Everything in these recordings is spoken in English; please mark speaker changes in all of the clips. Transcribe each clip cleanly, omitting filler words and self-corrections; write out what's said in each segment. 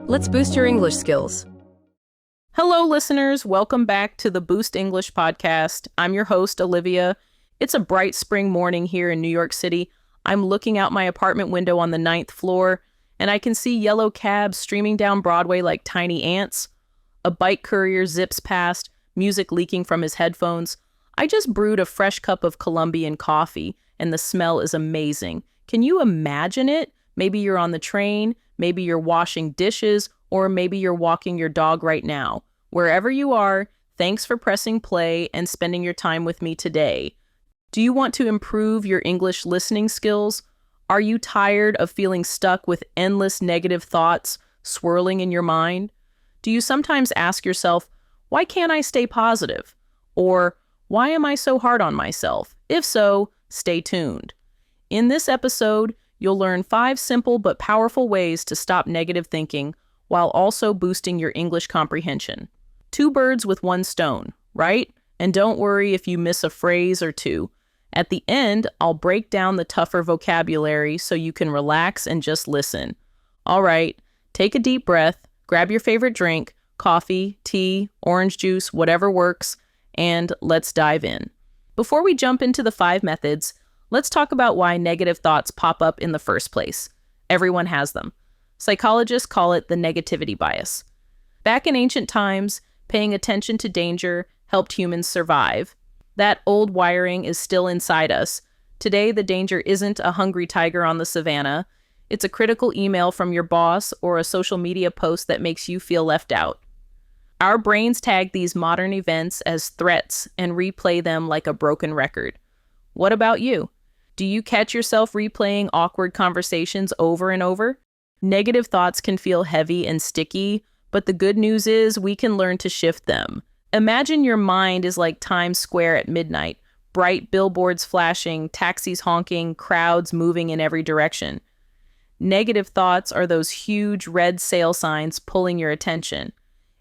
Speaker 1: Let's boost your English skills.
Speaker 2: Hello, listeners. Welcome back to the Boost English podcast. I'm your host, Olivia. It's a bright spring morning here in New York City. I'm looking out my apartment window on the 9th floor, and I can see yellow cabs streaming down Broadway like tiny ants. A bike courier zips past, music leaking from his headphones. I just brewed a fresh cup of Colombian coffee, and the smell is amazing. Can you imagine it? Maybe you're on the train, maybe you're washing dishes, or maybe you're walking your dog right now. Wherever you are, thanks for pressing play and spending your time with me today. Do you want to improve your English listening skills? Are you tired of feeling stuck with endless negative thoughts swirling in your mind? Do you sometimes ask yourself, why can't I stay positive? Or, why am I so hard on myself? If so, stay tuned. In this episode, you'll learn 5 simple but powerful ways to stop negative thinking while also boosting your English comprehension. 2 birds with 1 stone, right? And don't worry if you miss a phrase or 2. At the end, I'll break down the tougher vocabulary so you can relax and just listen. All right, take a deep breath, grab your favorite drink, coffee, tea, orange juice, whatever works, and let's dive in. Before we jump into the 5 methods, let's talk about why negative thoughts pop up in the first place. Everyone has them. Psychologists call it the negativity bias. Back in ancient times, paying attention to danger helped humans survive. That old wiring is still inside us. Today, the danger isn't a hungry tiger on the savannah. It's a critical email from your boss or a social media post that makes you feel left out. Our brains tag these modern events as threats and replay them like a broken record. What about you? Do you catch yourself replaying awkward conversations over and over? Negative thoughts can feel heavy and sticky, but the good news is we can learn to shift them. Imagine your mind is like Times Square at midnight, bright billboards flashing, taxis honking, crowds moving in every direction. Negative thoughts are those huge red sale signs pulling your attention.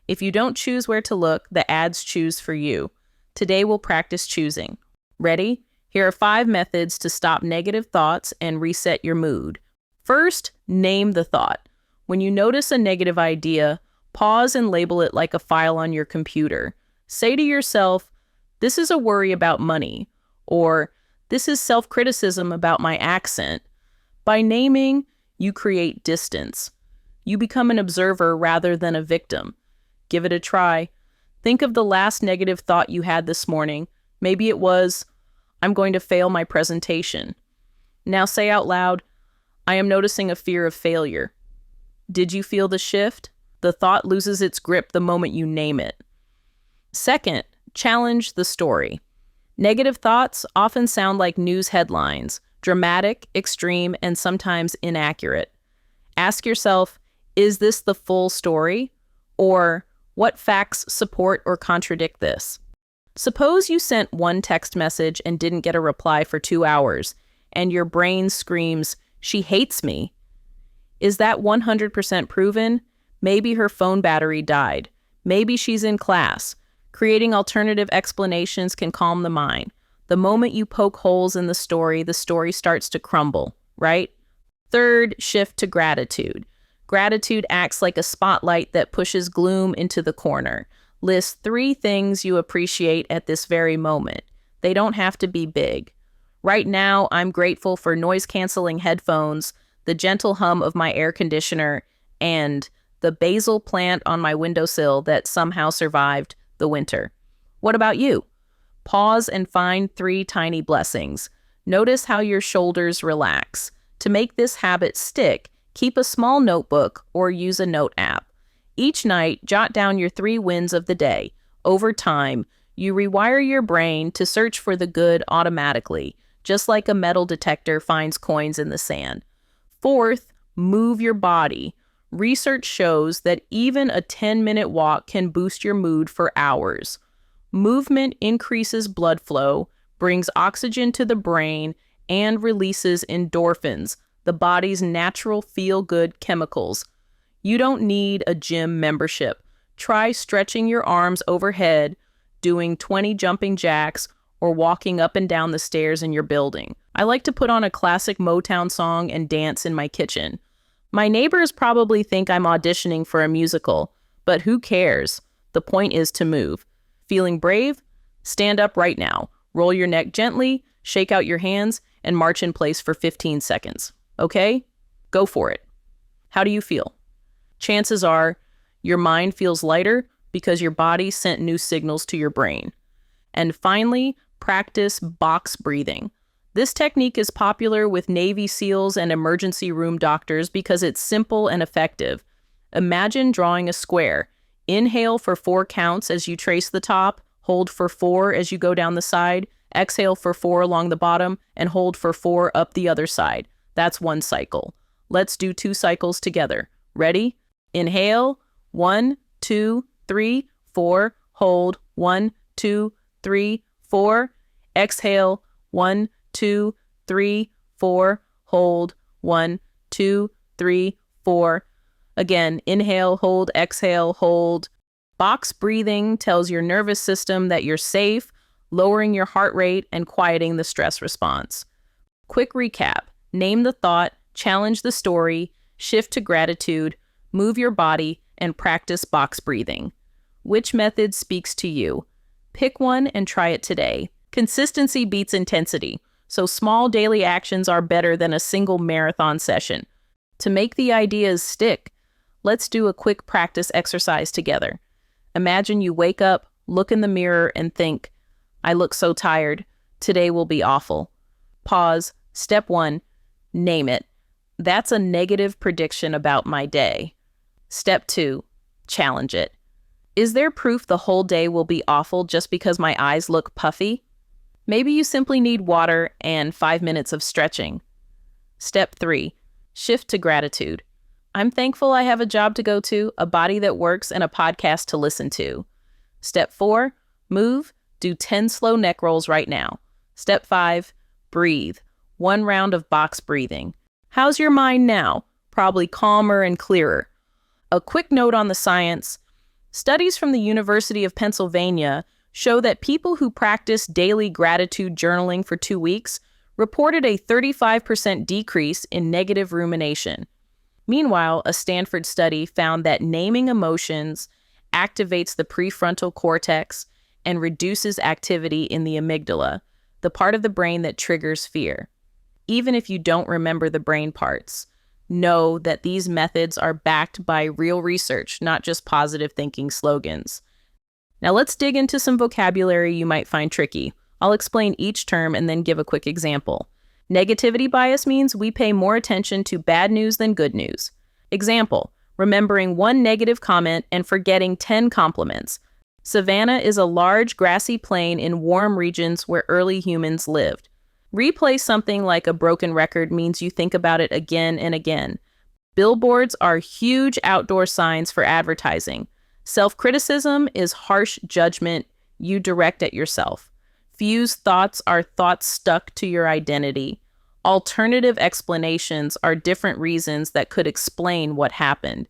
Speaker 2: If you don't choose where to look, the ads choose for you. Today we'll practice choosing. Ready? Here are 5 methods to stop negative thoughts and reset your mood. First, name the thought. When you notice a negative idea, pause and label it like a file on your computer. Say to yourself, this is a worry about money, or this is self-criticism about my accent. By naming, you create distance. You become an observer rather than a victim. Give it a try. Think of the last negative thought you had this morning. Maybe it was, I'm going to fail my presentation. Now say out loud, I am noticing a fear of failure. Did you feel the shift? The thought loses its grip the moment you name it. Second, challenge the story. Negative thoughts often sound like news headlines, dramatic, extreme, and sometimes inaccurate. Ask yourself, is this the full story? Or, what facts support or contradict this? Suppose you sent one text message and didn't get a reply for 2 hours, and your brain screams, she hates me. Is that 100% proven? Maybe her phone battery died. Maybe she's in class. Creating alternative explanations can calm the mind. The moment you poke holes in the story starts to crumble, right? Third, shift to gratitude. Gratitude acts like a spotlight that pushes gloom into the corner. List 3 things you appreciate at this very moment. They don't have to be big. Right now, I'm grateful for noise-canceling headphones, the gentle hum of my air conditioner, and the basil plant on my windowsill that somehow survived the winter. What about you? Pause and find 3 tiny blessings. Notice how your shoulders relax. To make this habit stick, keep a small notebook or use a note app. Each night, jot down your 3 wins of the day. Over time, you rewire your brain to search for the good automatically, just like a metal detector finds coins in the sand. Fourth, move your body. Research shows that even a 10-minute walk can boost your mood for hours. Movement increases blood flow, brings oxygen to the brain, and releases endorphins, the body's natural feel-good chemicals. You don't need a gym membership. Try stretching your arms overhead, doing 20 jumping jacks, or walking up and down the stairs in your building. I like to put on a classic Motown song and dance in my kitchen. My neighbors probably think I'm auditioning for a musical, but who cares? The point is to move. Feeling brave? Stand up right now. Roll your neck gently, shake out your hands, and march in place for 15 seconds. Okay? Go for it. How do you feel? Chances are your mind feels lighter because your body sent new signals to your brain. And finally, practice box breathing. This technique is popular with Navy SEALs and emergency room doctors because it's simple and effective. Imagine drawing a square. Inhale for 4 counts as you trace the top, hold for 4 as you go down the side, exhale for 4 along the bottom, and hold for 4 up the other side. That's 1 cycle. Let's do 2 cycles together. Ready? Inhale, 1, 2, 3, 4, hold, 1, 2, 3, 4. Exhale, 1, 2, 3, 4, hold, 1, 2, 3, 4. Again, inhale, hold, exhale, hold. Box breathing tells your nervous system that you're safe, lowering your heart rate and quieting the stress response. Quick recap: name the thought, challenge the story, shift to gratitude, move your body, and practice box breathing. Which method speaks to you? Pick one and try it today. Consistency beats intensity, so small daily actions are better than a single marathon session. To make the ideas stick, let's do a quick practice exercise together. Imagine you wake up, look in the mirror, and think, I look so tired. Today will be awful. Pause. Step 1, name it. That's a negative prediction about my day. Step 2, challenge it. Is there proof the whole day will be awful just because my eyes look puffy? Maybe you simply need water and 5 minutes of stretching. Step 3, shift to gratitude. I'm thankful I have a job to go to, a body that works, and a podcast to listen to. Step 4, move. Do 10 slow neck rolls right now. Step 5, breathe. 1 round of box breathing. How's your mind now? Probably calmer and clearer. A quick note on the science. Studies from the University of Pennsylvania show that people who practice daily gratitude journaling for 2 weeks reported a 35% decrease in negative rumination. Meanwhile, a Stanford study found that naming emotions activates the prefrontal cortex and reduces activity in the amygdala, the part of the brain that triggers fear. Even if you don't remember the brain parts, know that these methods are backed by real research, not just positive thinking slogans. Now let's dig into some vocabulary you might find tricky. I'll explain each term and then give a quick example. Negativity bias means we pay more attention to bad news than good news. Example, remembering 1 negative comment and forgetting 10 compliments. Savanna is a large grassy plain in warm regions where early humans lived. Replay something like a broken record means you think about it again and again. Billboards are huge outdoor signs for advertising. Self-criticism is harsh judgment you direct at yourself. Fused thoughts are thoughts stuck to your identity. Alternative explanations are different reasons that could explain what happened.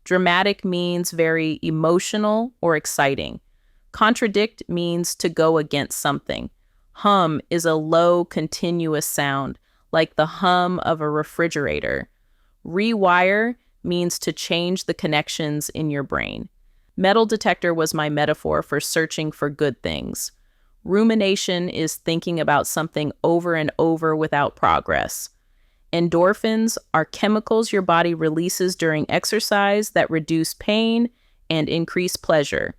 Speaker 2: Dramatic means very emotional or exciting. Contradict means to go against something. Hum is a low, continuous sound, like the hum of a refrigerator. Rewire means to change the connections in your brain. Metal detector was my metaphor for searching for good things. Rumination is thinking about something over and over without progress. Endorphins are chemicals your body releases during exercise that reduce pain and increase pleasure.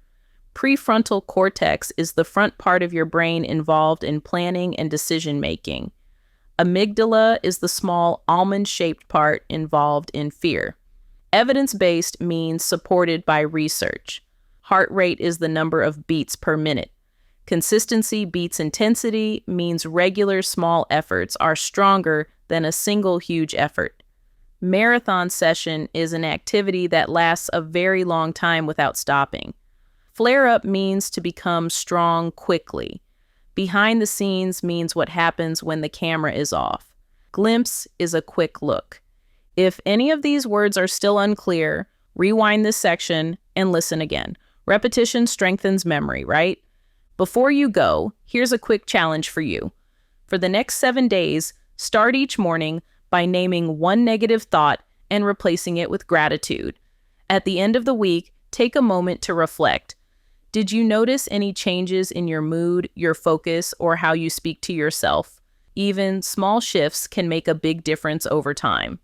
Speaker 2: Prefrontal cortex is the front part of your brain involved in planning and decision-making. Amygdala is the small almond-shaped part involved in fear. Evidence-based means supported by research. Heart rate is the number of beats per minute. Consistency beats intensity means regular small efforts are stronger than a single huge effort. Marathon session is an activity that lasts a very long time without stopping. Flare-up means to become strong quickly. Behind the scenes means what happens when the camera is off. Glimpse is a quick look. If any of these words are still unclear, rewind this section and listen again. Repetition strengthens memory, right? Before you go, here's a quick challenge for you. For the next 7 days, start each morning by naming 1 negative thought and replacing it with gratitude. At the end of the week, take a moment to reflect. Did you notice any changes in your mood, your focus, or how you speak to yourself? Even small shifts can make a big difference over time.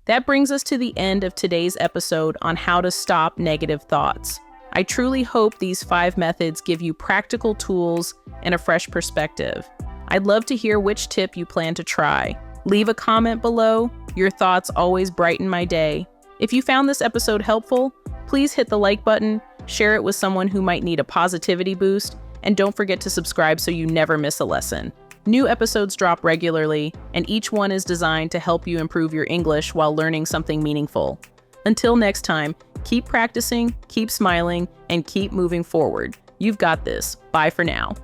Speaker 2: That brings us to the end of today's episode on how to stop negative thoughts. I truly hope these 5 methods give you practical tools and a fresh perspective. I'd love to hear which tip you plan to try. Leave a comment below. Your thoughts always brighten my day. If you found this episode helpful, please hit the like button, share it with someone who might need a positivity boost, and don't forget to subscribe so you never miss a lesson. New episodes drop regularly, and each one is designed to help you improve your English while learning something meaningful. Until next time, keep practicing, keep smiling, and keep moving forward. You've got this. Bye for now.